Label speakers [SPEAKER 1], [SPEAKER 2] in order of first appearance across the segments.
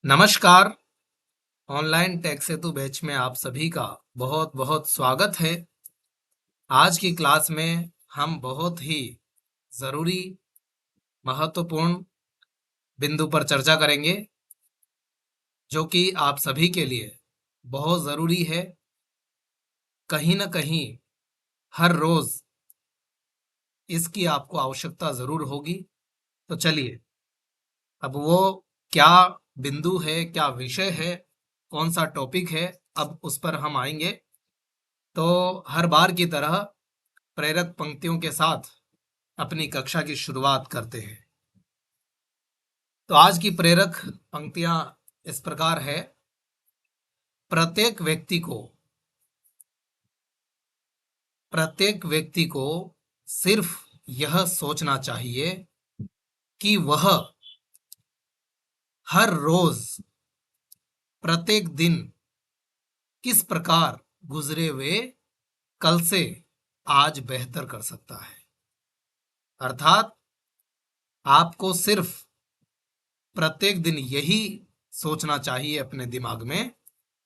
[SPEAKER 1] नमस्कार। Online take सेतु batch में आप सभी का बहुत बहुत स्वागत है। आज की क्लास में हम बहुत ही ज़रूरी महत्वपूर्ण बिंदु पर चर्चा करेंगे जो कि आप सभी के लिए बहुत ज़रूरी है। कहीं न कहीं हर रोज़ इसकी आपको आवश्यकता ज़रूर होगी। तो चलिए, अब वो क्या बिंदु है, क्या विषय है, कौन सा टॉपिक है, अब उस पर हम आएंगे। तो हर बार की तरह प्रेरक पंक्तियों के साथ अपनी कक्षा की शुरुआत करते हैं। तो आज की प्रेरक पंक्तियां इस प्रकार है। प्रत्येक व्यक्ति को सिर्फ यह सोचना चाहिए कि वह हर रोज प्रत्येक दिन किस प्रकार गुजरे हुए कल से आज बेहतर कर सकता है। अर्थात आपको सिर्फ प्रत्येक दिन यही सोचना चाहिए अपने दिमाग में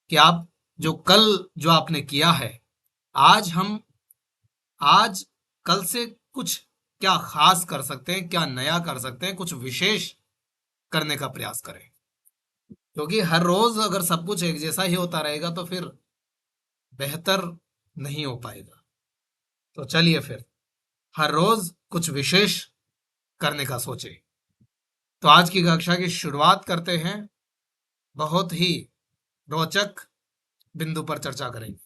[SPEAKER 1] कि आप जो आपने किया है, आज कल से कुछ क्या खास कर सकते हैं, क्या नया कर सकते हैं, कुछ विशेष करने का प्रयास करें। क्योंकि हर रोज अगर सब कुछ एक जैसा ही होता रहेगा तो फिर बेहतर नहीं हो पाएगा। तो चलिए फिर हर रोज कुछ विशेष करने का सोचें। तो आज की कक्षा की शुरुआत करते हैं। बहुत ही रोचक बिंदु पर चर्चा करेंगे।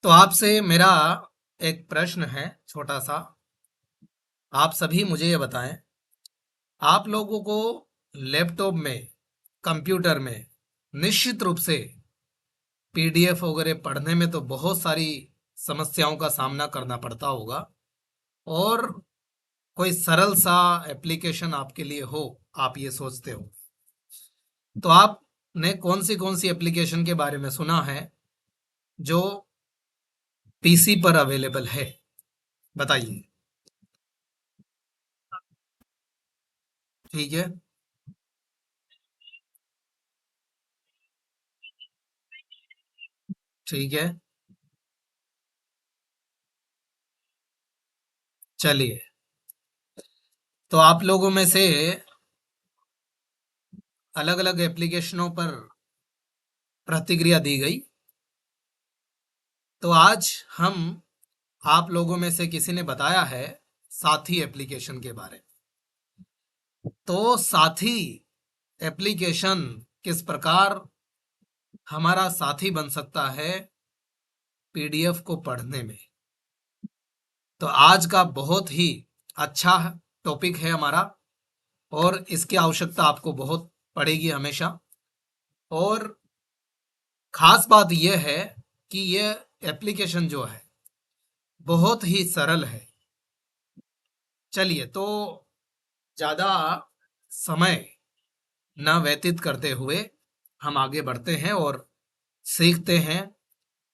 [SPEAKER 1] तो आपसे मेरा एक प्रश्न है छोटा सा। आप सभी मुझे ये बताएं, आप लोगों को लैपटॉप में, कंप्यूटर में निश्चित रूप से पीडीएफ वगैरह पढ़ने में तो बहुत सारी समस्याओं का सामना करना पड़ता होगा, और कोई सरल सा एप्लीकेशन आपके लिए हो, आप ये सोचते हो। तो आपने कौन सी एप्लीकेशन के बारे में सुना है जो पीसी पर अवेलेबल है? बताइए। ठीक है। ठीक है। चलिए, तो आप लोगों में से अलग अलग एप्लीकेशनों पर प्रतिक्रिया दी गई। तो आज हम आप लोगों में से किसी ने बताया है साथी एप्लीकेशन के बारे में। तो साथी एप्लीकेशन किस प्रकार हमारा साथी बन सकता है पीडीएफ को पढ़ने में। तो आज का बहुत ही अच्छा टॉपिक है हमारा, और इसकी आवश्यकता आपको बहुत पड़ेगी हमेशा। और खास बात यह है कि यह एप्लीकेशन जो है बहुत ही सरल है। चलिए, तो ज़्यादा समय न व्यतीत करते हुए हम आगे बढ़ते हैं और सीखते हैं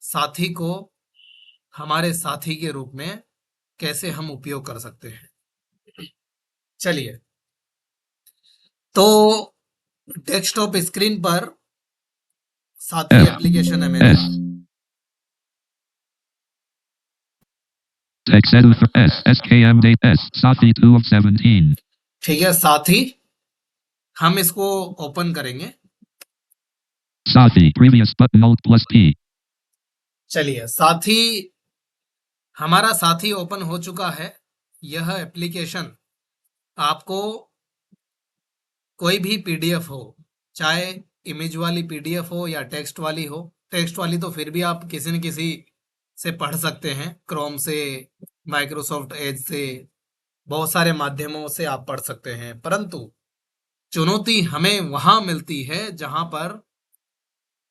[SPEAKER 1] साथी को हमारे साथी के रूप में कैसे हम उपयोग कर सकते हैं। चलिए, तो डेस्कटॉप स्क्रीन पर साथी एप्लीकेशन है मेरे पास।
[SPEAKER 2] Excel for S, SKM date S, Sathi 2 of 17.
[SPEAKER 1] ठीक है, साथी हम इसको ओपन करेंगे।
[SPEAKER 2] Sathi, previous button Alt plus P.
[SPEAKER 1] चलिए, हमारा साथी ओपन हो चुका है। यह एप्लीकेशन आपको कोई भी पीडीएफ हो, चाहे इमेज वाली पीडीएफ हो या टेक्स्ट वाली हो। टेक्स्ट वाली तो फिर भी आप किसी न किसी से पढ़ सकते हैं, क्रोम से, माइक्रोसॉफ्ट एज से, बहुत सारे माध्यमों से आप पढ़ सकते हैं। परंतु चुनौती हमें वहां मिलती है जहां पर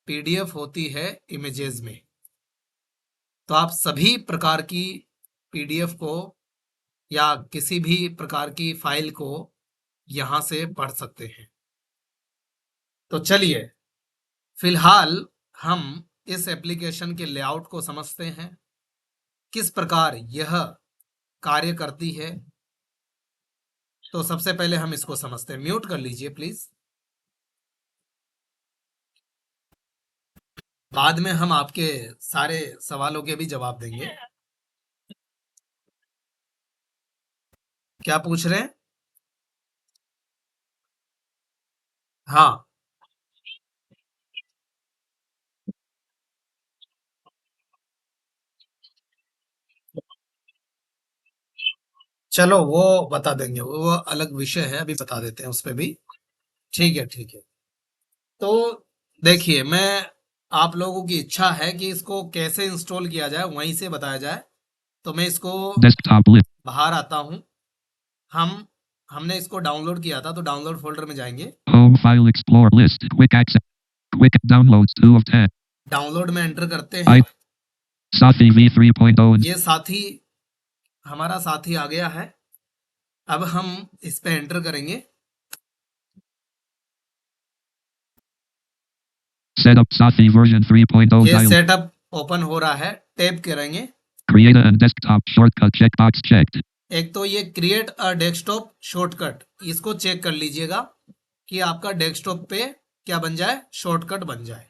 [SPEAKER 1] पीडीएफ होती है इमेजेस में। तो आप सभी प्रकार की पीडीएफ को या किसी भी प्रकार की फाइल को यहां से पढ़ सकते हैं। तो चलिए, फिलहाल हम इस एप्लीकेशन के लेआउट को समझते हैं, किस प्रकार यह कार्य करती है। तो सबसे पहले हम इसको समझते हैं। म्यूट कर लीजिए प्लीज। बाद में हम आपके सारे सवालों के भी जवाब देंगे। क्या पूछ रहे हैं? हाँ, चलो वो बता देंगे, वो अलग विषय है, अभी बता देते हैं उस पे भी। ठीक है, ठीक है। तो देखिए, मैं आप लोगों की इच्छा है कि इसको कैसे इंस्टॉल किया जाए वहीं से बताया जाए, तो मैं इसको
[SPEAKER 2] Desktop list.
[SPEAKER 1] बाहर आता हूँ। हमने इसको डाउनलोड किया था, तो डाउनलोड फोल्डर में जाएंगे।
[SPEAKER 2] Home file explorer list. Quick access. Quick downloads 2 of 10.
[SPEAKER 1] Download में एंटर करते हैं।
[SPEAKER 2] I Safi V3.0.
[SPEAKER 1] ये साथी, हमारा साथी आ गया है। अब हम इस पे एंटर करेंगे।
[SPEAKER 2] Setup Safi version 3.0
[SPEAKER 1] ये
[SPEAKER 2] dial.
[SPEAKER 1] सेटअप ओपन हो रहा है, टैप करेंगे।
[SPEAKER 2] Create a and desktop shortcut checkbox checked.
[SPEAKER 1] एक तो ये क्रिएट अ डेस्कटॉप शॉर्टकट, इसको चेक कर लीजिएगा कि आपका डेस्कटॉप पे क्या बन जाए, शॉर्टकट बन जाए।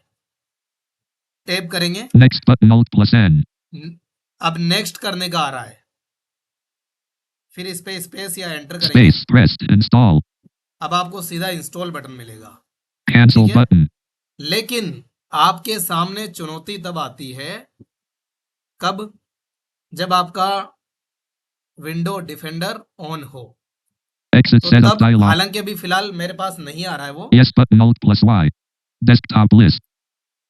[SPEAKER 1] टैप करेंगे।
[SPEAKER 2] Next button Alt plus N.
[SPEAKER 1] अब नेक्स्ट करने का आ रहा है, फिर इस पे स्पेस या एंटर करेंगे।
[SPEAKER 2] Space pressed. Install.
[SPEAKER 1] अब आपको सीधा इंस्टॉल बटन मिलेगा।
[SPEAKER 2] Cancel
[SPEAKER 1] ठीक है?
[SPEAKER 2] button.
[SPEAKER 1] लेकिन आपके सामने चुनौती तब आती है, कब? जब आपका विंडो डिफेंडर ऑन हो।
[SPEAKER 2] Exit
[SPEAKER 1] तो
[SPEAKER 2] setup
[SPEAKER 1] तब,
[SPEAKER 2] dialog.
[SPEAKER 1] हालांकि अभी फिलहाल मेरे पास नहीं आ रहा है वो,
[SPEAKER 2] Yes button Alt plus Y. Desktop list.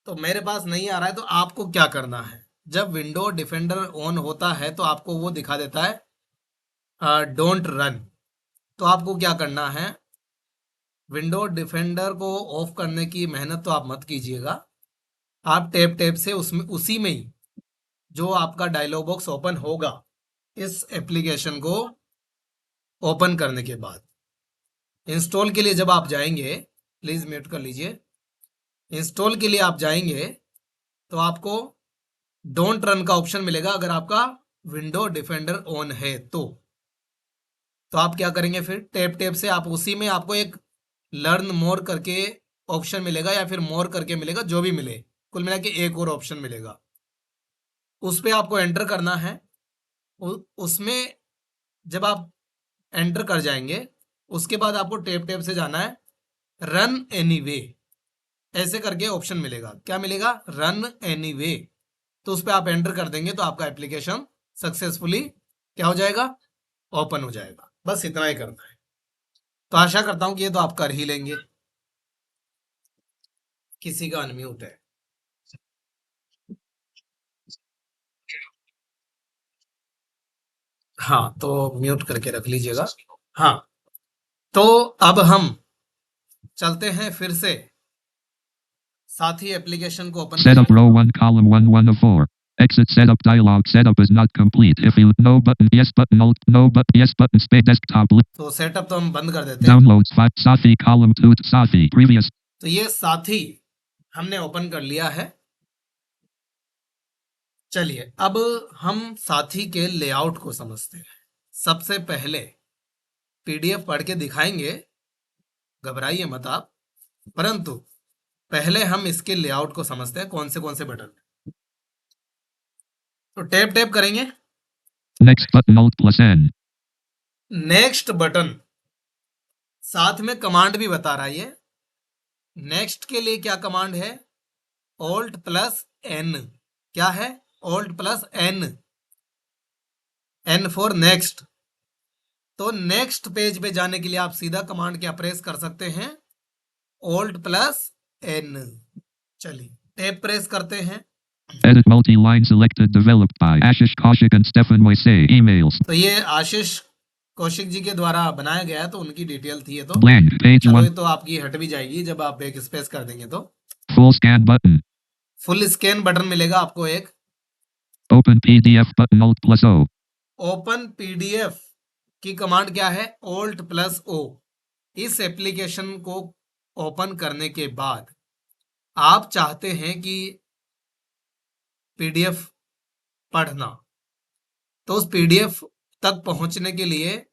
[SPEAKER 1] तो मेरे पास नहीं आ रहा है, तो आपको क्या करना है? जब विंडो डिफेंडर ऑन होता है तो आपको वो दिखा देता है डोंट रन। तो आपको क्या करना है? विंडो डिफेंडर को ऑफ करने की मेहनत तो आप मत कीजिएगा। आप टैप टैप से उसमें, उसी में ही जो आपका डायलॉग बॉक्स ओपन होगा इस एप्लीकेशन को ओपन करने के बाद, इंस्टॉल के लिए जब आप जाएंगे, प्लीज म्यूट कर लीजिए। इंस्टॉल के लिए आप जाएंगे तो आपको डोंट रन का ऑप्शन मिलेगा, अगर आपका विंडो डिफेंडर ऑन है तो आप क्या करेंगे? फिर टैप टैप से आप उसी में, आपको एक लर्न मोर करके ऑप्शन मिलेगा या फिर मोर करके मिलेगा, जो भी मिले, कुल मिला के एक और ऑप्शन मिलेगा, उस पे आपको एंटर करना है। उसमें जब आप एंटर कर जाएंगे, उसके बाद आपको टैप टैप से जाना है रन एनीवे, ऐसे करके ऑप्शन मिलेगा। क्या मिलेगा? Run anyway. तो उस पर आप एंटर कर देंगे तो आपका एप्लीकेशन सक्सेसफुली क्या हो जाएगा? ओपन हो जाएगा। बस इतना ही करना है। तो आशा करता हूं कि ये तो आप कर ही लेंगे। किसी का अनम्यूट है। हाँ, तो म्यूट करके रख लीजिएगा। हाँ, तो अब हम चलते हैं फिर से साथी एप्लीकेशन को ओपन
[SPEAKER 2] Setup
[SPEAKER 1] करेंगे।
[SPEAKER 2] row 1 column 1 of 4. Exit setup dialog. Setup is not complete. If you no button yes button Alt no button yes button space desktop list.
[SPEAKER 1] तो सेटअप तो हम बंद कर देते हैं।
[SPEAKER 2] Downloads 5 Safi column 2 Safi previous.
[SPEAKER 1] तो ये साथी हमने ओपन कर लिया है। चलिए, अब हम साथी के लेआउट को समझते हैं। सबसे पहले पीडीएफ पढ़ के दिखाएंगे, घबराइए मत आप, परंतु पहले हम इसके लेआउट को समझते हैं, कौन से बटन। तो टैप टैप करेंगे।
[SPEAKER 2] Next button Alt plus N.
[SPEAKER 1] Next button, साथ में कमांड भी बता रहा है ये। नेक्स्ट के लिए क्या कमांड है? Alt plus N. क्या है? Alt plus N, N for next. तो नेक्स्ट पेज पे जाने के लिए आप सीधा कमांड क्या प्रेस कर सकते हैं? Alt plus N. चलिए, टैब प्रेस करते हैं।
[SPEAKER 2] Edit multi-line selected developed by Ashish Kaushik and Stefan Moise. Emails.
[SPEAKER 1] तो ये आशीष कौशिक जी के द्वारा बनाया गया है, तो उनकी डिटेल थी ये। तो
[SPEAKER 2] Blank page
[SPEAKER 1] चलो, ये
[SPEAKER 2] 1.
[SPEAKER 1] तो आपकी हट भी जाएगी जब आप एक स्पेस कर देंगे तो।
[SPEAKER 2] Full scan button.
[SPEAKER 1] Full scan button मिलेगा आपको एक।
[SPEAKER 2] Open PDF button Alt plus O.
[SPEAKER 1] Open PDF की कमांड क्या है? Alt plus O. इस एप्लीकेशन को ओपन करने के बाद आप चाहते हैं कि पीडीएफ पढ़ना, तो उस पीडीएफ तक पहुंचने के लिए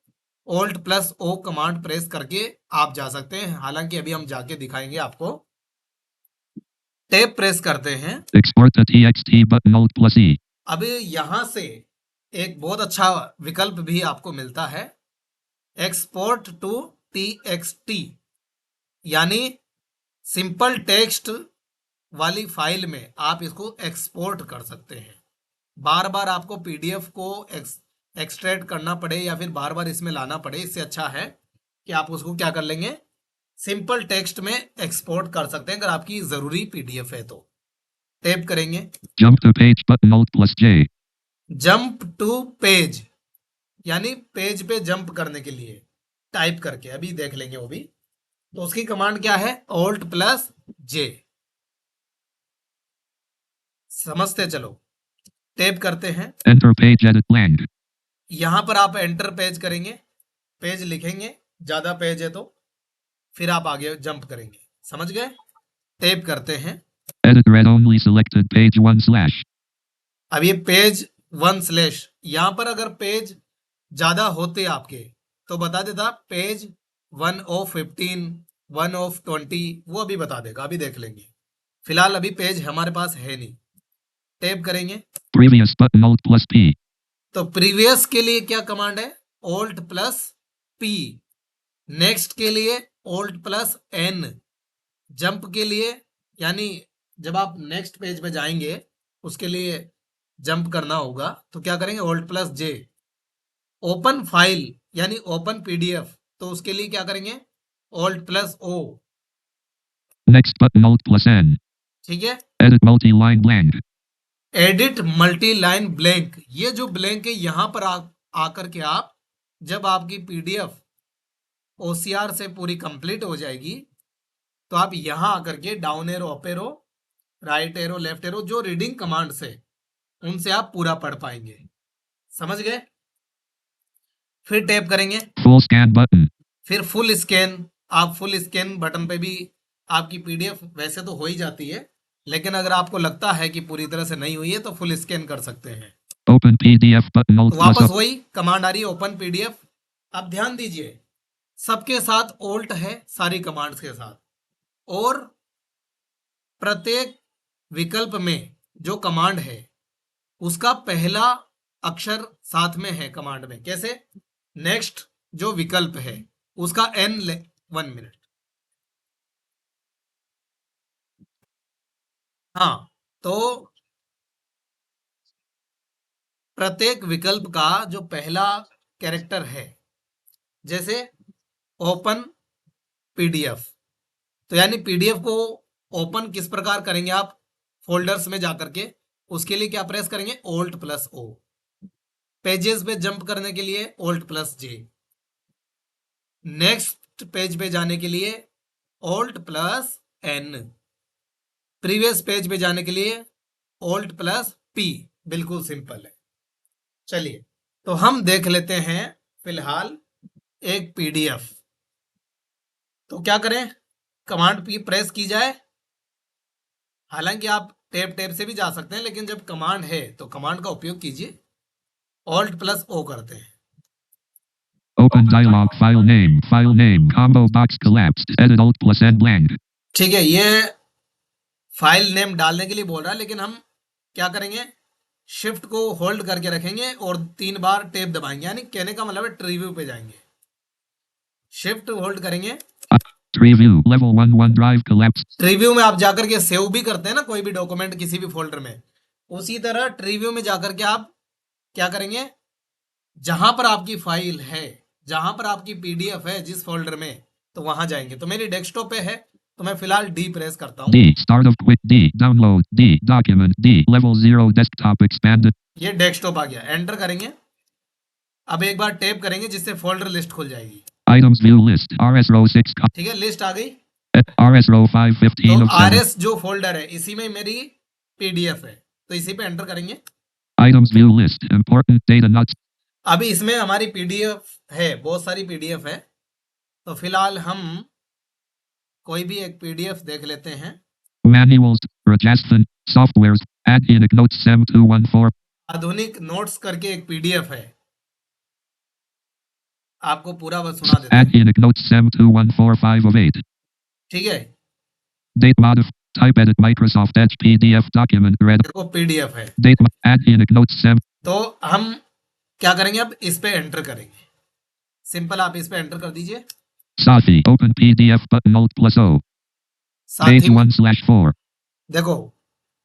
[SPEAKER 1] alt plus O command press करके आप जा सकते हैं। हालांकि अभी हम जाके दिखाएंगे आपको। टैब प्रेस करते हैं।
[SPEAKER 2] Export to TXT button Alt plus E.
[SPEAKER 1] अब यहां से एक बहुत अच्छा विकल्प भी आपको मिलता है, एक्सपोर्ट टू TXT, यानी सिंपल टेक्स्ट वाली फाइल में आप इसको एक्सपोर्ट कर सकते हैं। बार बार आपको PDF को एक्सट्रैक्ट करना पड़े या फिर बार बार इसमें लाना पड़े, इससे अच्छा है कि आप उसको क्या कर लेंगे, सिंपल टेक्स्ट में एक्सपोर्ट कर सकते हैं अगर आपकी ज़रूरी PDF है तो। टैप करेंगे,
[SPEAKER 2] Jump to page button Alt plus J.
[SPEAKER 1] Jump to page, यानी पेज पे जंप करने के लिए टाइप करके अभी देख लेंगे वो भी। तो उसकी कमांड क्या है, ऑल्ट प्लस जे। समझते चलो, टैप करते हैं।
[SPEAKER 2] Enter page edit blank.
[SPEAKER 1] यहां पर आप एंटर पेज करेंगे, पेज लिखेंगे, ज्यादा पेज है तो फिर आप आगे जंप करेंगे। समझ गए? टैप करते हैं।
[SPEAKER 2] Edit read only selected page 1 slash.
[SPEAKER 1] अब ये पेज 1 स्लैश, यहां पर अगर पेज ज्यादा होते आपके तो बता देता पेज 1 of 15, 1 of 20, वो अभी बता देगा, अभी देख लेंगे। फिलहाल अभी पेज हमारे पास है नहीं। टैप करेंगे,
[SPEAKER 2] Previous button Alt plus P.
[SPEAKER 1] तो प्रीवियस के लिए क्या कमांड है, ऑल्ट प्लस P। नेक्स्ट के लिए ऑल्ट प्लस N। जंप के लिए, यानी जब आप नेक्स्ट पेज पे जाएंगे उसके लिए जंप करना होगा तो क्या करेंगे, alt plus J। Open file यानी ओपन PDF, तो उसके लिए क्या करेंगे, alt plus O।
[SPEAKER 2] Next button Alt plus N.
[SPEAKER 1] ठीक है,
[SPEAKER 2] Edit multi-line blank.
[SPEAKER 1] Edit multi line blank, ये जो ब्लैंक है यहां पर आकर के आप, जब आपकी PDF OCR से पूरी कंप्लीट हो जाएगी तो आप यहां आकर के down arrow, up arrow, right arrow, left arrow, जो रीडिंग कमांड से उनसे आप पूरा पढ़ पाएंगे। समझ गए? फिर टैप करेंगे,
[SPEAKER 2] Full scan button.
[SPEAKER 1] फिर फुल स्कैन। आप फुल स्कैन बटन पे भी आपकी PDF वैसे तो हो ही जाती है, लेकिन अगर आपको लगता है कि पूरी तरह से नहीं हुई है तो फुल स्कैन कर सकते हैं।
[SPEAKER 2] Open PDF button Alt
[SPEAKER 1] तो
[SPEAKER 2] plus
[SPEAKER 1] वापस
[SPEAKER 2] O.
[SPEAKER 1] वही कमांड आ रही है, ओपन PDF। अब ध्यान दीजिए, सबके साथ ऑल्ट है, सारी कमांड्स के साथ, और प्रत्येक विकल्प में जो कमांड है उसका पहला अक्षर साथ में है कमांड में। कैसे? नेक्स्ट जो विकल्प है उसका N 1 मिनट। हाँ, तो प्रत्येक विकल्प का जो पहला कैरेक्टर है, जैसे ओपन PDF, तो यानी PDF को ओपन किस प्रकार करेंगे आप, फोल्डर्स में जाकर के, उसके लिए क्या प्रेस करेंगे, ऑल्ट प्लस O। पेजेस पे जंप करने के लिए alt plus J। Next page पे जाने के लिए alt plus N। Previous page पे जाने के लिए ऑल्ट प्लस P। बिल्कुल सिंपल है। चलिए, तो हम देख लेते हैं फिलहाल एक PDF। तो क्या करें, कमांड P प्रेस की जाए। हालांकि आप टैब से भी जा सकते हैं, लेकिन जब कमांड है तो कमांड का उपयोग कीजिए। ऑल्ट प्लस O करते हैं।
[SPEAKER 2] Open dialog file name combo box collapsed. Edit Alt plus N blank.
[SPEAKER 1] ठीक है, ये फाइल नेम डालने के लिए बोल रहा है, लेकिन हम क्या करेंगे, शिफ्ट को होल्ड करके रखेंगे और 3 बार टैब दबाएंगे, यानी कहने का मतलब है ट्रीव्यू पे जाएंगे। शिफ्ट होल्ड करेंगे,
[SPEAKER 2] Review level 1 OneDrive collapsed.
[SPEAKER 1] ट्रीव्यू में आप जाकर के सेव भी करते हैं ना कोई भी डॉक्यूमेंट किसी भी फोल्डर में, उसी तरह ट्रीव्यू में जाकर के आप क्या करेंगे, जहां पर आपकी फाइल है, जहां पर आपकी PDF है जिस फोल्डर में, तो वहां जाएंगे। तो मेरी डेस्कटॉप पे है तो मैं फिलहाल D प्रेस करता हूं।
[SPEAKER 2] D start of quick D download D document D level 0 desktop expanded.
[SPEAKER 1] ये डेस्कटॉप आ गया, एंटर करेंगे। अब एक बार टैप करेंगे जिससे फोल्डर लिस्ट खुल जाएगी।
[SPEAKER 2] Items view list RS row 6
[SPEAKER 1] ठीक है, लिस्ट आ गई।
[SPEAKER 2] RS row 515
[SPEAKER 1] तो
[SPEAKER 2] of 7.
[SPEAKER 1] RS जो फोल्डर है इसी में मेरी PDF है, तो इसी पे एंटर करेंगे।
[SPEAKER 2] Items view list important data not
[SPEAKER 1] अभी इसमें हमारी PDF है, बहुत सारी PDF है, तो फिलहाल हम कोई भी एक PDF देख लेते हैं।
[SPEAKER 2] manuals Rajasthan softwares add in notes SEM 214.
[SPEAKER 1] आधुनिक नोट्स करके एक PDF है, आपको पूरा बस सुना देते
[SPEAKER 2] Add
[SPEAKER 1] हैं।
[SPEAKER 2] in notes SEM 214 5 of 8.
[SPEAKER 1] ठीक है,
[SPEAKER 2] Date modif Type edit Microsoft Edge PDF document read.
[SPEAKER 1] देखो पीडीएफ है,
[SPEAKER 2] Date add unique notes 7.
[SPEAKER 1] तो हम क्या करेंगे, अब इस पे एंटर करेंगे। सिंपल, आप इस पे एंटर कर दीजिए।
[SPEAKER 2] Safi open PDF button Alt plus O.
[SPEAKER 1] साथ
[SPEAKER 2] Page
[SPEAKER 1] ही में
[SPEAKER 2] 1/4.
[SPEAKER 1] देखो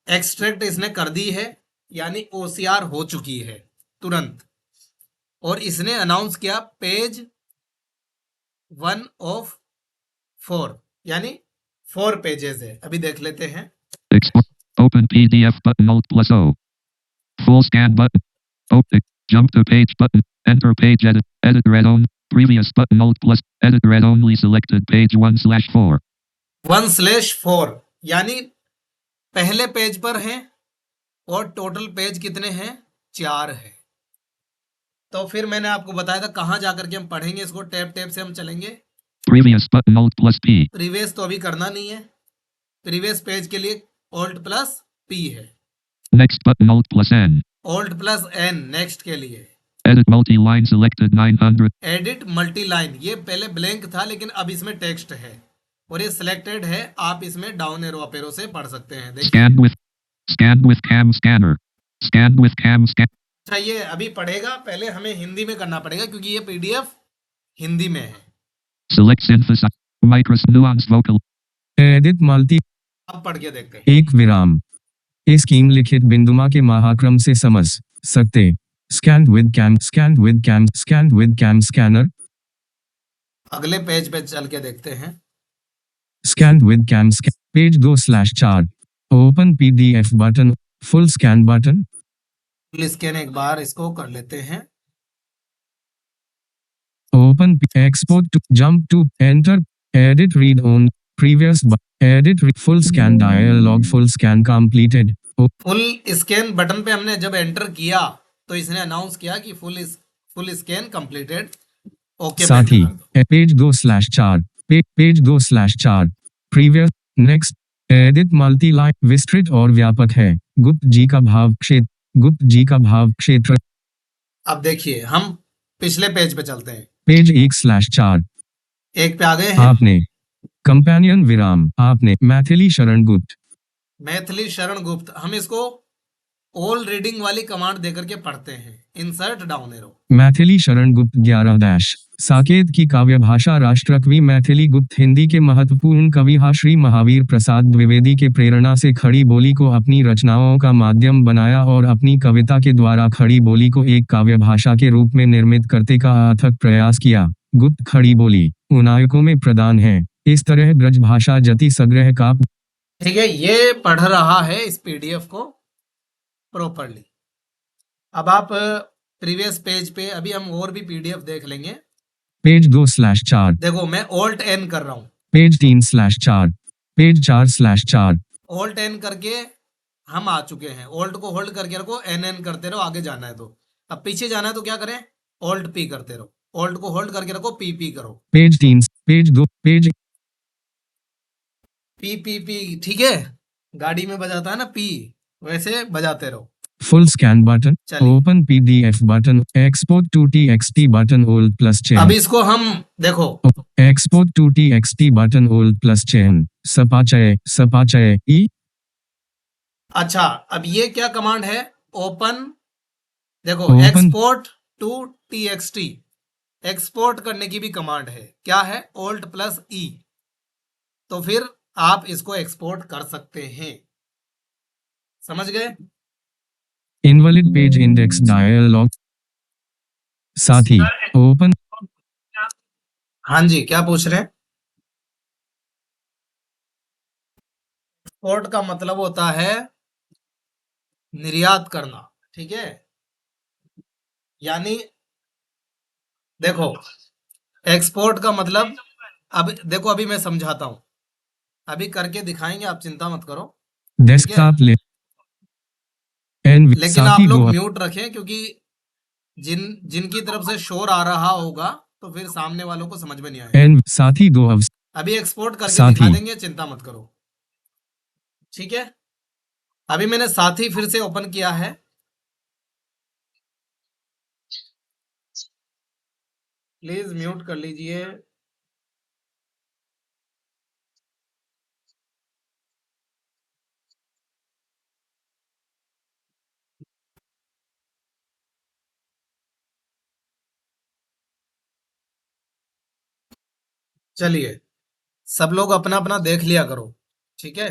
[SPEAKER 1] एक्सट्रैक्ट इसने कर दी है, यानी ओसीआर हो चुकी है तुरंत, और इसने अनाउंस किया पेज 1 of 4, यानी 4 पेजेस है। अभी देख लेते हैं।
[SPEAKER 2] Export. Open PDF button Alt plus O. Full scan button. Open. Jump to page button. Enter page edit. Edit read only. Previous button Alt plus. Edit read only selected page 1/4.
[SPEAKER 1] 1/4 यानी पहले page पर है, और total page कितने हैं, 4 है। तो फिर मैंने आपको बताया था कहाँ जाकर के हम पढ़ेंगे इसको, टैब टैब से हम चलेंगे।
[SPEAKER 2] Previous button Alt plus P.
[SPEAKER 1] Previous तो अभी करना नहीं है, प्रीवियस पेज के लिए ऑल्ट प्लस पी है।
[SPEAKER 2] Next button Alt plus N.
[SPEAKER 1] Alt plus N next के लिए।
[SPEAKER 2] Edit multi-line selected 900.
[SPEAKER 1] Edit multi line, ये पहले ब्लैंक था लेकिन अब इसमें टेक्स्ट है, और ये सिलेक्टेड है। आप इसमें डाउन एरो अप एरो से पढ़ सकते हैं। देखिए
[SPEAKER 2] Scan with cam scanner. Scan with cam scan.
[SPEAKER 1] अच्छा, ये अभी पढ़ेगा, पहले हमें हिंदी में करना पड़ेगा क्योंकि ये पीडीएफ हिंदी में है।
[SPEAKER 2] Select synthesize. Micros nuance vocal.
[SPEAKER 3] Edit multi
[SPEAKER 1] अब पढ़ के देखते हैं।
[SPEAKER 3] एक विराम। इस स्कीम लिखित बिंदुमा के महाक्रम से समझ सकते। Scan with cam scan with cam scan with cam scanner
[SPEAKER 1] अगले पेज पे चल के देखते हैं।
[SPEAKER 3] Scan with cam scan page 2/4 open PDF button full scan button
[SPEAKER 1] full scan एक बार इसको कर लेते हैं।
[SPEAKER 3] Open export to jump to enter edit read on previous edit full scan dialog full scan completed
[SPEAKER 1] full scan button पे हमने जब enter किया तो इसने अनाउंस किया कि फुल स्कैन कंप्लीटेड। ओके
[SPEAKER 3] साथ ही page 2/4 page 2/4 previous next edit multi line विस्तृत और व्यापक है। गुप्त जी का भाव क्षेत्र
[SPEAKER 1] अब देखिए हम पिछले पेज पे चलते हैं।
[SPEAKER 3] पेज 1/4
[SPEAKER 1] एक पे आ गए हैं।
[SPEAKER 3] आपने कंपेनियन विराम आपने मैथिली शरण गुप्त
[SPEAKER 1] मैथिली शरण गुप्त, हम इसको ऑल रीडिंग वाली कमांड देकर के पढ़ते हैं। Insert down arrow.
[SPEAKER 3] Maithili Sharan Gupt 11 Saket की काव्य भाषा राष्ट्रकवि मैथिली गुप्त हिंदी के महत्वपूर्ण कवि श्री महावीर प्रसाद द्विवेदी के प्रेरणा से खड़ी बोली को अपनी रचनाओं का माध्यम बनाया और अपनी कविता के द्वारा खड़ी बोली को एक काव्य भाषा के रूप में निर्मित करने का अथक प्रयास किया। गुप्त खड़ी बोली उनायकों में प्रदान है। इस तरह ब्रज भाषा जति संग्रह का
[SPEAKER 1] ठीक है, ये पढ़ रहा है इस पीडीएफ को प्रॉपरली। अब आप प्रीवियस पेज पे, अभी हम और भी पीडीएफ देख लेंगे।
[SPEAKER 3] पेज 2/4
[SPEAKER 1] देखो मैं ऑल्ट एन कर रहा हूँ।
[SPEAKER 3] पेज 3/4 पेज 4/4
[SPEAKER 1] ऑल्ट एन करके हम आ चुके हैं। ऑल्ट को होल्ड करके रखो, एन एन करते रहो, आगे जाना है तो। अब पीछे जाना है तो क्या करें, ऑल्ट पी करते रहो। ऑल्ट को होल्ड करके रखो, पी पी करो।
[SPEAKER 3] Page 3 page 2 page
[SPEAKER 1] P P P, ठीक है, गाड़ी में बजाता है ना पी, वैसे बजाते रहो।
[SPEAKER 3] फुल स्कैन बटन
[SPEAKER 1] चलिए।
[SPEAKER 3] Open PDF button export to TXT button old plus chain
[SPEAKER 1] अब इसको हम देखो,
[SPEAKER 3] export to TXT button old plus chain सपाचय ई।
[SPEAKER 1] अच्छा अब ये क्या कमांड है, ओपन, देखो
[SPEAKER 3] Open-
[SPEAKER 1] export to TXT, export करने की भी कमांड है। क्या है, ऑल्ट प्लस ई। तो फिर आप इसको एक्सपोर्ट कर सकते हैं। समझ गए।
[SPEAKER 3] इनवैलिड पेज इंडेक्स डायलॉग साथ ही ओपन
[SPEAKER 1] हाँ जी, क्या पूछ रहे हैं। एक्सपोर्ट का मतलब होता है निर्यात करना, ठीक है। यानी देखो एक्सपोर्ट का मतलब, अब देखो अभी मैं समझाता हूं, अभी करके दिखाएंगे, आप चिंता मत करो।
[SPEAKER 3] डेस्कटॉप ले
[SPEAKER 1] लेकिन
[SPEAKER 3] साथ
[SPEAKER 1] आप
[SPEAKER 3] ही
[SPEAKER 1] लोग
[SPEAKER 3] दो
[SPEAKER 1] म्यूट रखें, क्योंकि जिनकी तरफ से शोर आ रहा होगा तो फिर सामने वालों को समझ में नहीं आएगा।
[SPEAKER 3] एन साथ ही दो
[SPEAKER 1] अभी एक्सपोर्ट करके
[SPEAKER 3] साथ
[SPEAKER 1] दिखा
[SPEAKER 3] ही-
[SPEAKER 1] देंगे, चिंता मत करो, ठीक है। अभी मैंने साथी फिर से ओपन किया है। प्लीज म्यूट कर लीजिए। चलिए, सब लोग अपना अपना देख लिया करो, ठीक है।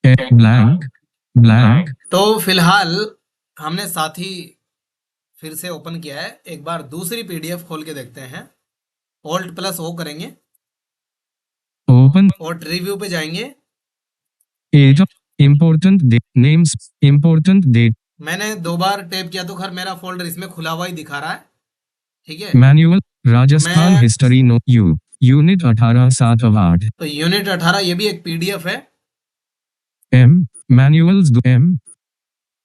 [SPEAKER 3] ब्लैंक ब्लैंक
[SPEAKER 1] तो फिलहाल हमने साथी फिर से ओपन किया है, एक बार दूसरी पीडीएफ खोल के देखते हैं। ऑल्ट प्लस ओ करेंगे
[SPEAKER 3] ओपन
[SPEAKER 1] और रिव्यू पे जाएंगे।
[SPEAKER 3] As important names important date
[SPEAKER 1] मैंने 2 बार टैप किया तो खैर मेरा फोल्डर इसमें खुला हुआ ही दिखा रहा है, ठीक है।
[SPEAKER 3] मैनुअल राजस्थान
[SPEAKER 1] मैं
[SPEAKER 3] हिस्ट्री नो यूनिट 18 8
[SPEAKER 1] तो यूनिट 18 ये भी एक पीडीएफ है।
[SPEAKER 3] एम मैनुअल्स एम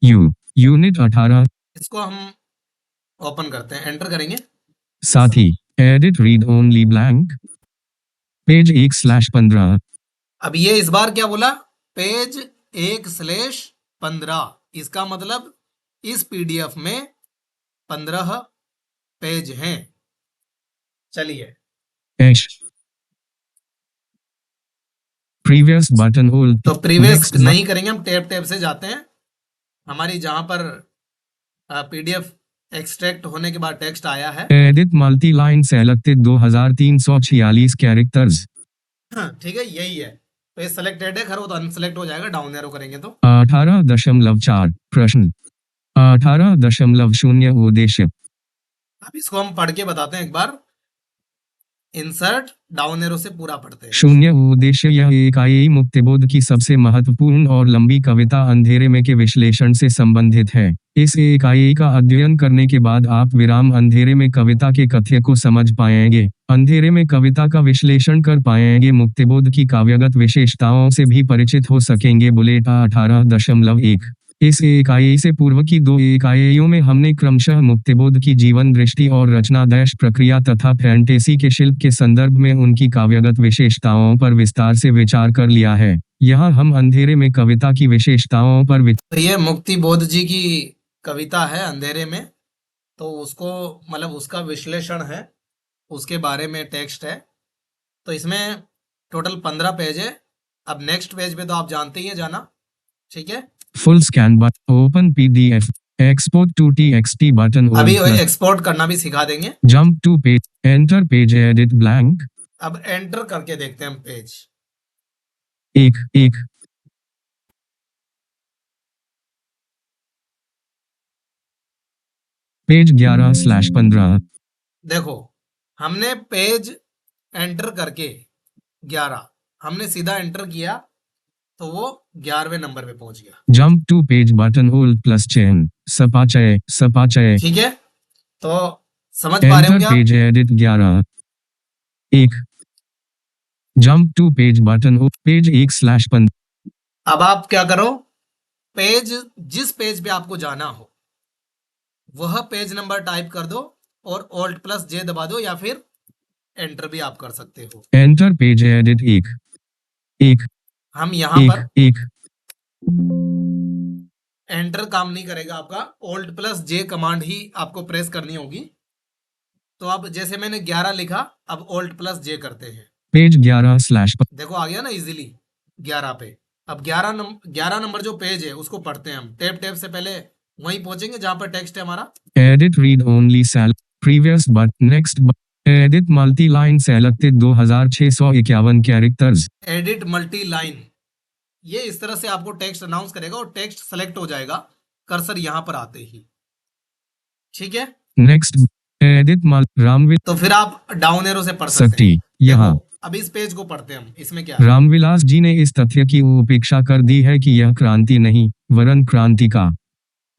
[SPEAKER 3] यूनिट 18
[SPEAKER 1] इसको हम ओपन करते हैं, एंटर करेंगे।
[SPEAKER 3] साथी edit read only blank page 1/15
[SPEAKER 1] अब ये इस बार क्या बोला, पेज 1/15। इसका मतलब इस पीडीएफ में 15 पेज हैं। चलिए,
[SPEAKER 3] एश प्रीवियस बटन होल्ड
[SPEAKER 1] तो प्रीवियस नहीं करेंगे, हम टैब टैब से जाते हैं। हमारी जहां पर पीडीएफ एक्सट्रैक्ट होने के बाद टेक्स्ट आया है,
[SPEAKER 3] edit multi line selected 2346 characters
[SPEAKER 1] ठीक है, यही है। तो ये सेलेक्टेड है, खैर वो तो अनसेलेक्ट हो जाएगा, डाउन एरो करेंगे तो।
[SPEAKER 3] 18.4 प्रश्न 18.0 उद्देश्य
[SPEAKER 1] अब इसको हम पढ़ के बताते हैं एक बार। इंसर्ट डाउन एरो से पूरा पढ़ते हैं।
[SPEAKER 3] 0 उद्देश्य यह एकाई मुक्तिबोध की सबसे महत्वपूर्ण और लंबी कविता अंधेरे में के विश्लेषण से संबंधित है। इस एकाई का अध्ययन करने के बाद आप विराम अंधेरे में कविता के कथ्य को समझ पाएंगे, अंधेरे में कविता का विश्लेषण कर पाएंगे, मुक्तिबोध की काव्यगत विशेषताओं से भी परिचित हो सकेंगे। बुलेट 18.1 इस इकाई से पूर्व की 2 इकाइयों में हमने क्रमशः मुक्तिबोध की जीवन दृष्टि और रचना प्रक्रिया तथा फैंटेसी के शिल्प के संदर्भ में उनकी काव्यगत विशेषताओं पर विस्तार से विचार कर लिया है। यहाँ हम अंधेरे में कविता की विशेषताओं पर
[SPEAKER 1] तो ये मुक्तिबोध जी की कविता है अंधेरे में, तो उसको मतलब उसका विश्लेषण है, उसके बारे में टेक्स्ट है। तो इसमें टोटल 15 पेज है। अब नेक्स्ट पेज पे तो आप जानते ही हैं जाना, ठीक है।
[SPEAKER 3] Full scan button open PDF export to TXT button
[SPEAKER 1] अभी एक्सपोर्ट करना भी सिखा देंगे।
[SPEAKER 3] Jump to page enter page edit blank.
[SPEAKER 1] अब एंटर करके देखते हैं हम पेज
[SPEAKER 3] एक पेज 11/15
[SPEAKER 1] देखो, हमने पेज एंटर करके 11 हमने सीधा एंटर किया तो वो 11वें नंबर पे पहुंच गया।
[SPEAKER 3] Jump to page button hold plus chain सपाचय
[SPEAKER 1] ठीक है, तो समझ पा रहे हो क्या?
[SPEAKER 3] पेज एडिट 11 एक जंप टू पेज बटन हो पेज 1/15।
[SPEAKER 1] अब आप क्या करो, पेज जिस पेज पे आपको जाना हो वह पेज नंबर टाइप कर दो और ऑल्ट प्लस जे दबा दो, या फिर एंटर भी आप कर सकते हो।
[SPEAKER 3] एंटर पेज एडिट एक
[SPEAKER 1] हम यहाँ पर
[SPEAKER 3] एक
[SPEAKER 1] एंटर काम नहीं करेगा आपका, ऑल्ट प्लस जे कमांड ही आपको प्रेस करनी होगी। तो अब जैसे मैंने 11 लिखा, अब ऑल्ट प्लस जे करते हैं,
[SPEAKER 3] पेज 11/
[SPEAKER 1] देखो आ गया ना इजीली 11 पे। अब 11 नंबर जो पेज है उसको पढ़ते हैं हम। टैब से पहले वहीं पहुंचेंगे जहां पर टेक्स्ट है हमारा।
[SPEAKER 3] Edit read only cell previous but next edit multi line selected 2651 characters.
[SPEAKER 1] Edit multi line, ये इस तरह से आपको टेक्स्ट अनाउंस करेगा और टेक्स्ट सेलेक्ट हो जाएगा कर्सर यहां पर आते ही, ठीक है।
[SPEAKER 3] नेक्स्ट एडिट रामविल,
[SPEAKER 1] तो फिर आप डाउन एरो से पढ़ सकते हैं।
[SPEAKER 3] यहाँ
[SPEAKER 1] अब इस पेज को पढ़ते हैं हम, इसमें क्या है?
[SPEAKER 3] रामविलास जी ने इस तथ्य की उपेक्षा कर दी है कि यह क्रांति नहीं वरन क्रांति का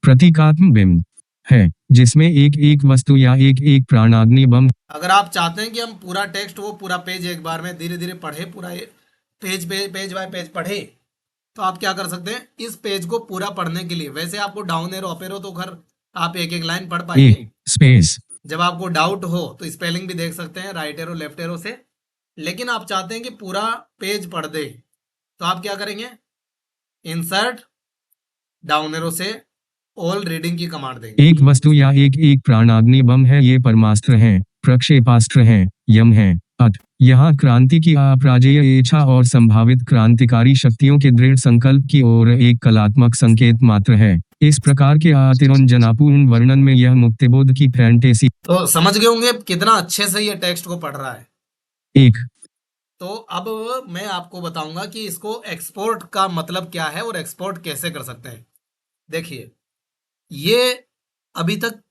[SPEAKER 3] प्रतीकात्मक बिंब है, जिसमें एक एक वस्तु या एक एक प्राणाग्नि बम।
[SPEAKER 1] अगर आप चाहते हैं कि हम पूरा टेक्स्ट वो पूरा पेज एक बार में धीरे धीरे पढ़े, पूरा पेज बाय पेज पढ़े, तो आप क्या कर सकते हैं, इस पेज को पूरा पढ़ने के लिए वैसे आपको डाउन एरो अप एरो तो घर आप एक एक लाइन पढ़ पाएंगे।
[SPEAKER 3] स्पेस
[SPEAKER 1] जब आपको डाउट हो तो स्पेलिंग भी देख सकते हैं राइट एरो लेफ्ट एरो से। लेकिन आप चाहते हैं कि पूरा पेज पढ़ दे, तो आप क्या करेंगे, इंसर्ट डाउन एरो से ऑल रीडिंग की कमांड देंगे।
[SPEAKER 3] एक वस्तु या एक एक प्राणाग्नि बम है, ये परमास्त्र हैं, प्रक्षेपास्त्र हैं, यम हैं। यहाँ क्रांति की अपराजेय इच्छा और संभावित क्रांतिकारी शक्तियों के दृढ़ संकल्प की ओर एक कलात्मक संकेत मात्र है। इस प्रकार के अतिरंजनापूर्ण वर्णन में यह मुक्तिबोध की फैंटेसी
[SPEAKER 1] तो समझ गए होंगे कितना अच्छे से ये टेक्स्ट को पढ़ रहा है।
[SPEAKER 3] एक
[SPEAKER 1] तो अब मैं आपको बताऊंगा कि इसको एक्सपोर्ट का मतलब क्या है और एक्सपोर्ट कैसे कर सकते हैं। देखिए, ये अभी तक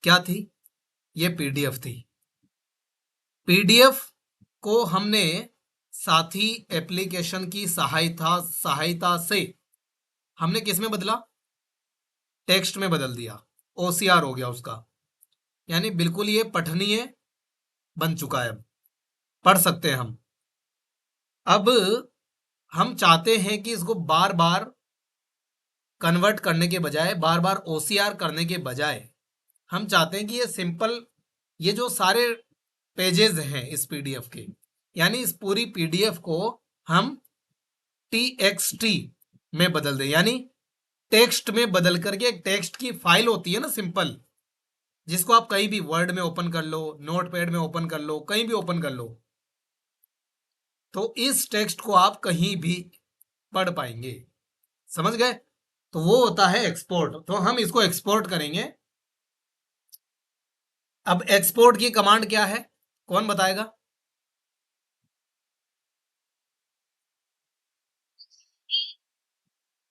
[SPEAKER 1] क्या थी, ये पीडीएफ थी। पीडीएफ को हमने साथी एप्लीकेशन की सहायता से हमने किस में बदला, टेक्स्ट में बदल दिया, ओसीआर हो गया उसका, यानी बिल्कुल ये पठनीय बन चुका है, अब पढ़ सकते हैं हम। अब हम चाहते हैं कि इसको बार बार कन्वर्ट करने के बजाय, बार बार ओसीआर करने के बजाय, हम चाहते हैं कि ये सिंपल, ये जो सारे पेजेस हैं इस पीडीएफ के, यानी इस पूरी पीडीएफ को हम टीएक्सटी में बदल दें, यानी टेक्स्ट में बदल करके, एक टेक्स्ट की फाइल होती है ना सिंपल, जिसको आप कहीं भी वर्ड में ओपन कर लो, नोटपैड में ओपन कर लो, कहीं भी ओपन कर लो, तो इस टेक्स्ट को आप कहीं भी पढ़ पाएंगे। समझ गए? तो वो होता है एक्सपोर्ट। तो हम इसको एक्सपोर्ट करेंगे। अब एक्सपोर्ट की कमांड क्या है, कौन बताएगा?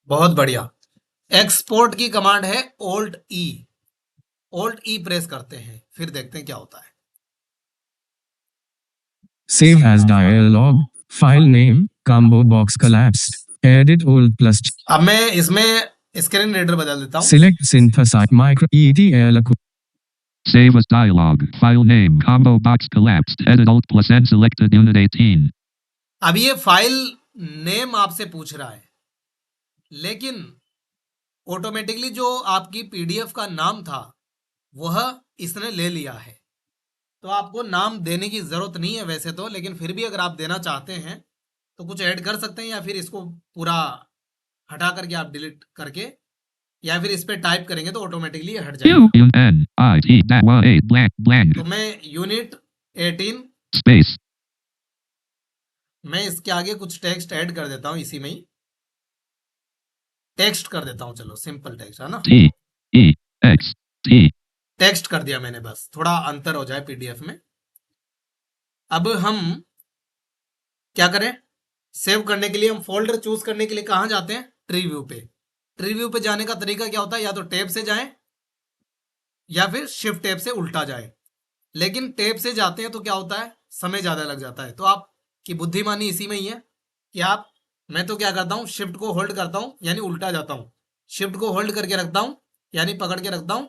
[SPEAKER 1] बहुत बढ़िया। एक्सपोर्ट की कमांड है ऑल्ट ई प्रेस करते हैं, फिर देखते हैं क्या होता है।
[SPEAKER 3] Save as dialog, file name, combo box collapsed, edit old plus
[SPEAKER 1] अब मैं इसमें स्क्रीन रीडर बदल देता हूं।
[SPEAKER 3] select synthesize micro ETL
[SPEAKER 2] Save as dialog. File name. Combo box collapsed. Edit Alt plus N selected Unit 18.
[SPEAKER 1] अब ये file name आपसे पूछ रहा है, लेकिन ऑटोमेटिकली जो आपकी पीडीएफ का नाम था वह इसने ले लिया है। तो आपको नाम देने की जरूरत नहीं है वैसे तो, लेकिन फिर भी अगर आप देना चाहते हैं तो कुछ ऐड कर सकते हैं, या फिर इसको पूरा हटा करके आप डिलीट करके, या फिर इस पे टाइप करेंगे तो ऑटोमेटिकली हट जाएगा।
[SPEAKER 2] UNIT that was 8 blank blank
[SPEAKER 1] तो मैं यूनिट 18,
[SPEAKER 2] space
[SPEAKER 1] मैं इसके आगे कुछ टेक्स्ट ऐड कर देता हूं, इसी में ही टेक्स्ट कर देता हूं। चलो सिंपल टेक्स्ट है ना,
[SPEAKER 2] T E X T.
[SPEAKER 1] Text कर दिया मैंने, बस थोड़ा अंतर हो जाए पीडीएफ में। अब हम क्या करें, सेव करने के लिए हम फोल्डर चूज करने के लिए कहां जाते हैं, ट्री व्यू पे। ट्री व्यू पे जाने का तरीका क्या होता है, या तो टैब से जाएं या फिर शिफ्ट टैब से उल्टा जाएं। लेकिन टैब से जाते हैं तो क्या होता है, समय ज्यादा लग जाता है। तो आपकी बुद्धिमानी इसी में ही है कि आप, मैं तो क्या करता हूं, शिफ्ट को होल्ड करता हूं यानी उल्टा जाता हूं, शिफ्ट को होल्ड करके रखता हूं यानी पकड़ के रखता हूं,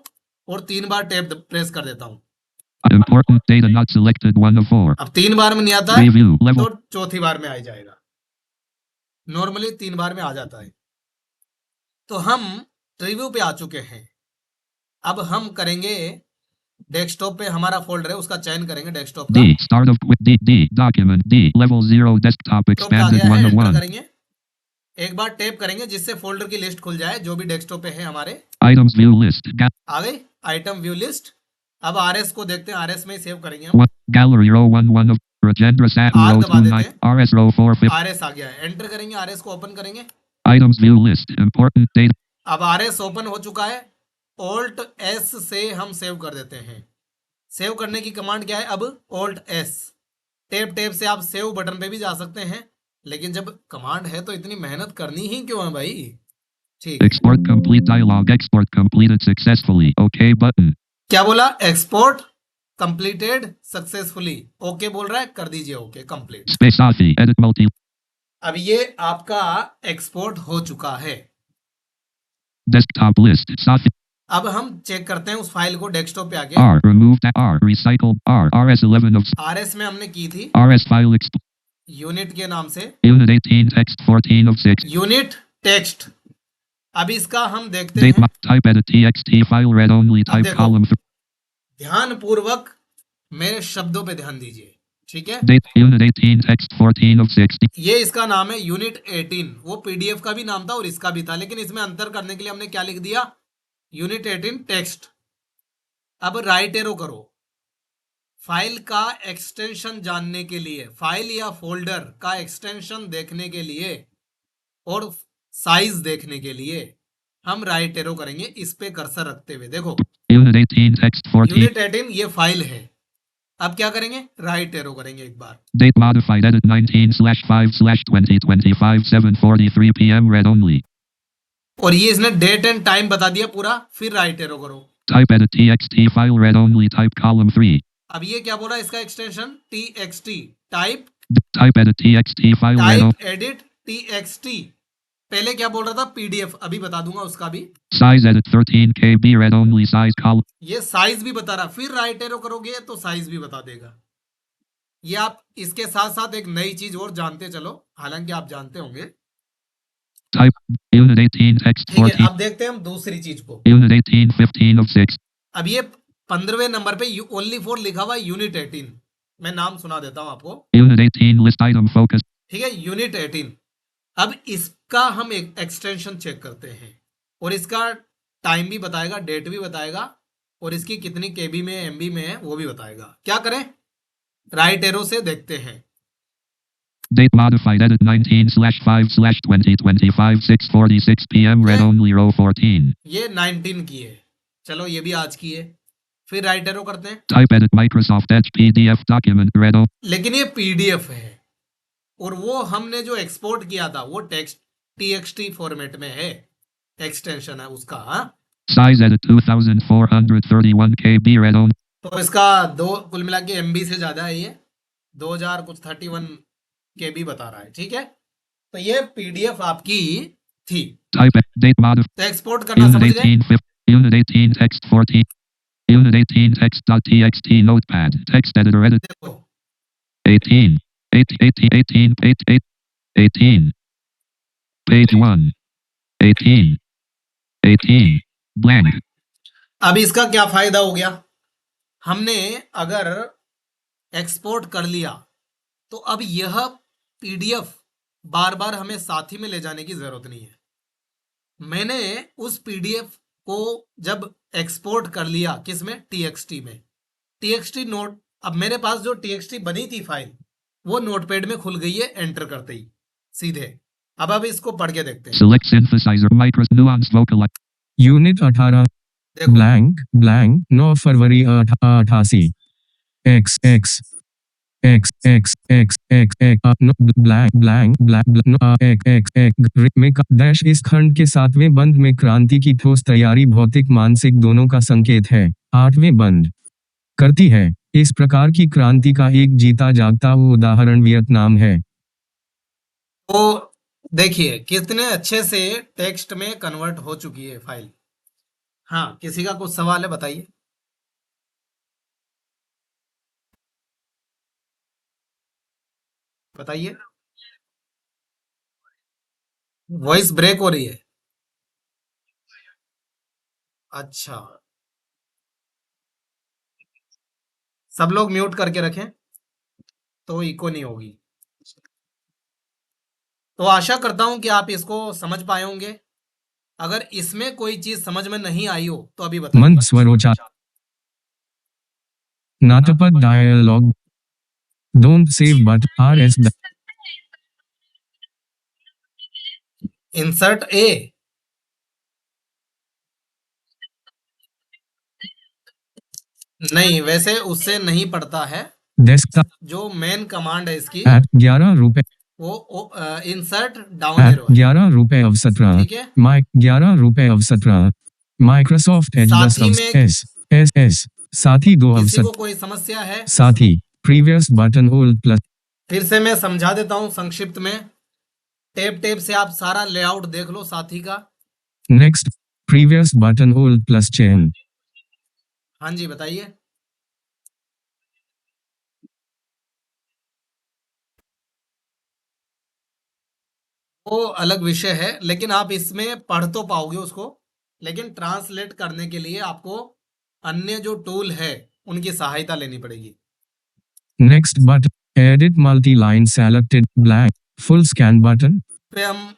[SPEAKER 1] और 3 बार टैब प्रेस कर देता हूं।
[SPEAKER 2] Important data not selected 1 of 4.
[SPEAKER 1] अब 3 बार में नहीं आता है
[SPEAKER 2] Review level.
[SPEAKER 1] तो चौथी बार में आ जाएगा। नॉर्मली 3 बार में आ जाता है। तो हम रिव्यू पे आ चुके हैं। अब हम करेंगे, डेस्कटॉप पे हमारा फोल्डर है उसका चयन करेंगे, डेस्कटॉप का।
[SPEAKER 2] D start of quit D document D level 0 desktop
[SPEAKER 1] तो क्या
[SPEAKER 2] expanded
[SPEAKER 1] गया
[SPEAKER 2] 1
[SPEAKER 1] है,
[SPEAKER 2] of
[SPEAKER 1] एंटर
[SPEAKER 2] 1.
[SPEAKER 1] करेंगे, एक बार टैप करेंगे जिससे फोल्डर की लिस्ट खुल जाए जो भी डेस्कटॉप पे है हमारे।
[SPEAKER 2] Items view list.
[SPEAKER 1] आ गई आइटम व्यू लिस्ट। अब आरएस को देखते हैं, आरएस में ही सेव करेंगे हम।
[SPEAKER 2] What gallery row 1 1 of Rajendra Sat
[SPEAKER 1] R
[SPEAKER 2] row
[SPEAKER 1] दबा
[SPEAKER 2] 2
[SPEAKER 1] देते
[SPEAKER 2] 9
[SPEAKER 1] हैं।
[SPEAKER 2] RS row 4 5.
[SPEAKER 1] आरएस आ गया है, एंटर करेंगे, आरएस को ओपन करेंगे।
[SPEAKER 2] Items view list. Important data.
[SPEAKER 1] अब आरएस ओपन हो चुका है, ऑल्ट एस से हम सेव कर देते हैं। सेव करने की कमांड क्या है, अब ऑल्ट एस। टैब टैब से आप सेव बटन पे भी जा सकते हैं, लेकिन जब कमांड है तो इतनी मेहनत करनी ही क्यों है भाई। ठीक है।
[SPEAKER 2] Export complete dialog. Export completed successfully. OK button.
[SPEAKER 1] क्या बोला, एक्सपोर्ट कंप्लीटेड सक्सेसफुली, ओके बोल रहा है, कर दीजिए okay complete.
[SPEAKER 2] Space Safi. Edit multi.
[SPEAKER 1] अब ये आपका एक्सपोर्ट हो चुका है।
[SPEAKER 2] Desktop list. Safi.
[SPEAKER 1] अब हम चेक करते हैं उस फाइल को, डेस्कटॉप पे आके।
[SPEAKER 2] R removed. R recycled. R RS 11 of
[SPEAKER 1] RS में हमने की थी,
[SPEAKER 2] RS file
[SPEAKER 1] यूनिट के नाम से,
[SPEAKER 2] Unit 18 text 14 of 6.
[SPEAKER 1] Unit text. अब इसका हम देखते
[SPEAKER 2] Date
[SPEAKER 1] हैं,
[SPEAKER 2] type edit TXT file read only type
[SPEAKER 1] देखो।
[SPEAKER 2] column
[SPEAKER 1] ध्यान पूर्वक मेरे शब्दों पे ध्यान दीजिए, ठीक है।
[SPEAKER 2] date Unit 18 text 14 of 60.
[SPEAKER 1] ये इसका नाम है यूनिट 18, वो पीडीएफ का भी नाम था और इसका भी था, लेकिन इसमें अंतर करने के लिए हमने क्या लिख दिया, यूनिट 18 टेक्स्ट। अब राइट एरो करो, फाइल का एक्सटेंशन जानने के लिए, फाइल या फोल्डर का एक्सटेंशन देखने के लिए और साइज देखने के लिए हम राइट एरो करेंगे इस पे कर्सर रखते हुए। देखो
[SPEAKER 2] Unit 18 text 14.
[SPEAKER 1] यूनिट 18 ये फाइल है। अब क्या करेंगे, राइट एरो करेंगे एक बार।
[SPEAKER 2] Date modified edit 19/5/2025 7:43 p.m. read only.
[SPEAKER 1] और ये इसने डेट एंड टाइम बता दिया पूरा, फिर राइट एरो करो।
[SPEAKER 2] Type edit txt file read only type column 3.
[SPEAKER 1] अब ये क्या बोला इसका extension txt type
[SPEAKER 2] Type edit txt file read
[SPEAKER 1] type
[SPEAKER 2] only.
[SPEAKER 1] Edit txt। पहले क्या बोल रहा था पीडीएफ, अभी बता दूंगा उसका भी।
[SPEAKER 2] Size edit 13 KB read only size column.
[SPEAKER 1] ये साइज भी बता रहा, फिर राइट एरो करोगे तो साइज भी बता देगा। ये आप इसके साथ साथ एक नई चीज और जानते चलो, हालांकि आप जानते होंगे।
[SPEAKER 2] Type Unit 18 text
[SPEAKER 1] ठीक है,
[SPEAKER 2] 14.
[SPEAKER 1] अब देखते हैं हम दूसरी चीज को।
[SPEAKER 2] Unit 18 15 of 6.
[SPEAKER 1] अब ये 15वें नंबर पे ओनली फॉर लिखा हुआ है यूनिट 18। मैं नाम सुना देता हूं आपको।
[SPEAKER 2] Unit 18 list item focus.
[SPEAKER 1] ठीक है, यूनिट 18। अब इसका हम एक एक्सटेंशन चेक करते हैं और इसका टाइम भी बताएगा, डेट भी बताएगा और इसकी कितनी केबी में एमबी में है वो भी बताएगा। क्या करें, राइट एरो से देखते हैं।
[SPEAKER 2] Date modified edit 19/5/2025 6:46 p.m. read only row 14.
[SPEAKER 1] ये 19 की है, चलो ये भी आज की है। फिर राइट एरो करते हैं।
[SPEAKER 2] Type edit Microsoft Edge PDF document read only.
[SPEAKER 1] लेकिन ये पीडीएफ है और वो हमने जो एक्सपोर्ट किया था वो टेक्स्ट टीएक्सटी फॉर्मेट में है, एक्सटेंशन है उसका। हाँ,
[SPEAKER 2] Size edit 2431 KB read only.
[SPEAKER 1] तो इसका दो कुल मिला के एमबी से ज्यादा है, ये 2000 कुछ 31 केबी बता रहा है। ठीक है, तो ये पीडीएफ आपकी थी,
[SPEAKER 2] Type date modified.
[SPEAKER 1] तो एक्सपोर्ट करना
[SPEAKER 2] Unit
[SPEAKER 1] समझ गए।
[SPEAKER 2] 18 Unit 18 text 14. Unit 18 text.txt notepad text editor edit
[SPEAKER 1] देखो
[SPEAKER 2] 18 18 page 1 18 blank.
[SPEAKER 1] अब इसका क्या फायदा हो गया, हमने अगर एक्सपोर्ट कर लिया तो अब यह पीडीएफ बार बार हमें साथ ही में ले जाने की जरूरत नहीं है। मैंने उस पीडीएफ को जब एक्सपोर्ट कर लिया किस में, टीएक्सटी में, टीएक्सटी नोट, अब मेरे पास जो टीएक्सटी बनी थी फाइल वो नोटपैड में खुल गई है एंटर करते ही सीधे। अब इसको पढ़ के देखते हैं।
[SPEAKER 2] Select synthesizer micros nuanced vocal.
[SPEAKER 3] Unit 18
[SPEAKER 1] देखो
[SPEAKER 3] ब्लैंक ब्लैंक 9 फरवरी 88 x x x x x x blank blank blank x x में डैश इस खंड के 7वें बंद में क्रांति की ठोस तैयारी भौतिक मानसिक दोनों का संकेत है। 8वें बंद करती है। इस प्रकार की क्रांति का एक जीता जागता वो उदाहरण वियतनाम है।
[SPEAKER 1] तो देखिए कितने अच्छे से टेक्स्ट में कन्वर्ट हो चुकी है फाइल। हाँ, किसी का कुछ सवाल है बताइए। बताइए, वॉइस ब्रेक हो रही है। अच्छा, सब लोग म्यूट करके रखें तो इको नहीं होगी। तो आशा करता हूं कि आप इसको समझ पाए होंगे। अगर इसमें कोई चीज समझ में नहीं आई हो तो अभी बताइए।
[SPEAKER 3] मंद स्वरोच्चार नाटपद dialogue don't save but R S
[SPEAKER 1] insert A, नहीं वैसे उससे नहीं पड़ता है,
[SPEAKER 3] डेस्कटॉप
[SPEAKER 1] जो मेन कमांड है इसकी
[SPEAKER 3] ऐप 11 रुपए
[SPEAKER 1] वो इंसर्ट डाउन एरो है।
[SPEAKER 3] 11 रुपए of 17
[SPEAKER 1] ठीक है,
[SPEAKER 3] माइक 11 रुपए of 17 माइक्रोसॉफ्ट एज
[SPEAKER 1] साथी में
[SPEAKER 3] एस एस एस साथी 2 of
[SPEAKER 1] किसी को
[SPEAKER 3] 17
[SPEAKER 1] कोई समस्या है?
[SPEAKER 3] साथी प्रीवियस बटन ओल्ड प्लस
[SPEAKER 1] फिर से मैं समझा देता हूं संक्षिप्त में। टेप टेप से आप सारा लेआउट देख लो साथी का।
[SPEAKER 3] Next previous button old plus chain.
[SPEAKER 1] हाँ जी बताइए। वो अलग विषय है, लेकिन आप इसमें पढ़ तो पाओगे उसको, लेकिन ट्रांसलेट करने के लिए आपको अन्य जो टूल है उनकी सहायता लेनी पड़ेगी।
[SPEAKER 3] Next button edit multi line selected blank full scan button
[SPEAKER 1] पे हम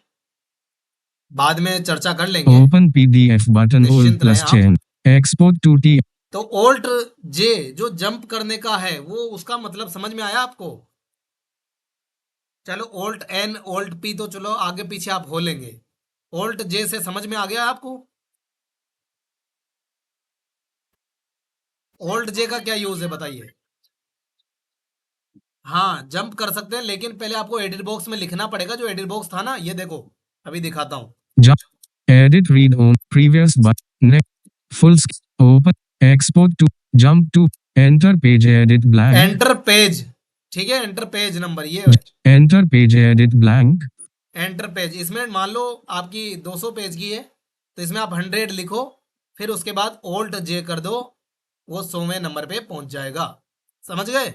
[SPEAKER 1] बाद में चर्चा कर लेंगे।
[SPEAKER 3] ओपन पीडीएफ बटन ओल्ड
[SPEAKER 1] निश्चिंत
[SPEAKER 3] प्लस
[SPEAKER 1] रहें आप।
[SPEAKER 3] चेन एक्सपोर्ट टू टी।
[SPEAKER 1] तो ऑल्ट जे जो जंप करने का है वो उसका मतलब समझ में आया आपको? चलो ऑल्ट एन ऑल्ट पी तो चलो आगे पीछे आप हो लेंगे, ऑल्ट जे से समझ में आ गया आपको? ऑल्ट जे का क्या यूज है बताइए? हाँ, जंप कर सकते हैं, लेकिन पहले आपको एडिट बॉक्स में लिखना पड़ेगा। जो एडिट बॉक्स था ना, ये देखो, अभी दिखाता हूँ।
[SPEAKER 3] Jump. Edit read on previous but next full open export to jump to enter page edit blank
[SPEAKER 1] enter page, ठीक है, एंटर पेज नंबर ये
[SPEAKER 3] enter page edit blank
[SPEAKER 1] enter page. इसमें मान लो आपकी 200 पेज की है, तो इसमें आप 100 लिखो, फिर उसके बाद ऑल्ट जे कर दो, वो 100वें नंबर पे पहुंच जाएगा। समझ गए?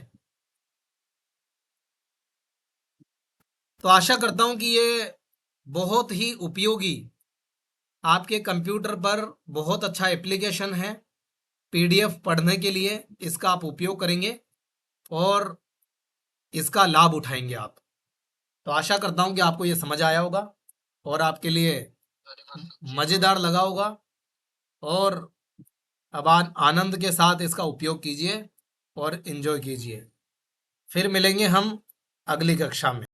[SPEAKER 1] तो आशा करता हूं कि ये बहुत ही उपयोगी, आपके कंप्यूटर पर बहुत अच्छा एप्लीकेशन है पीडीएफ पढ़ने के लिए। इसका आप उपयोग करेंगे और इसका लाभ उठाएंगे आप। तो आशा करता हूं कि आपको ये समझ आया होगा और आपके लिए मज़ेदार लगा होगा, और अब आनंद के साथ इसका उपयोग कीजिए और एंजॉय कीजिए। फिर मिलेंगे हम अगली कक्षा में।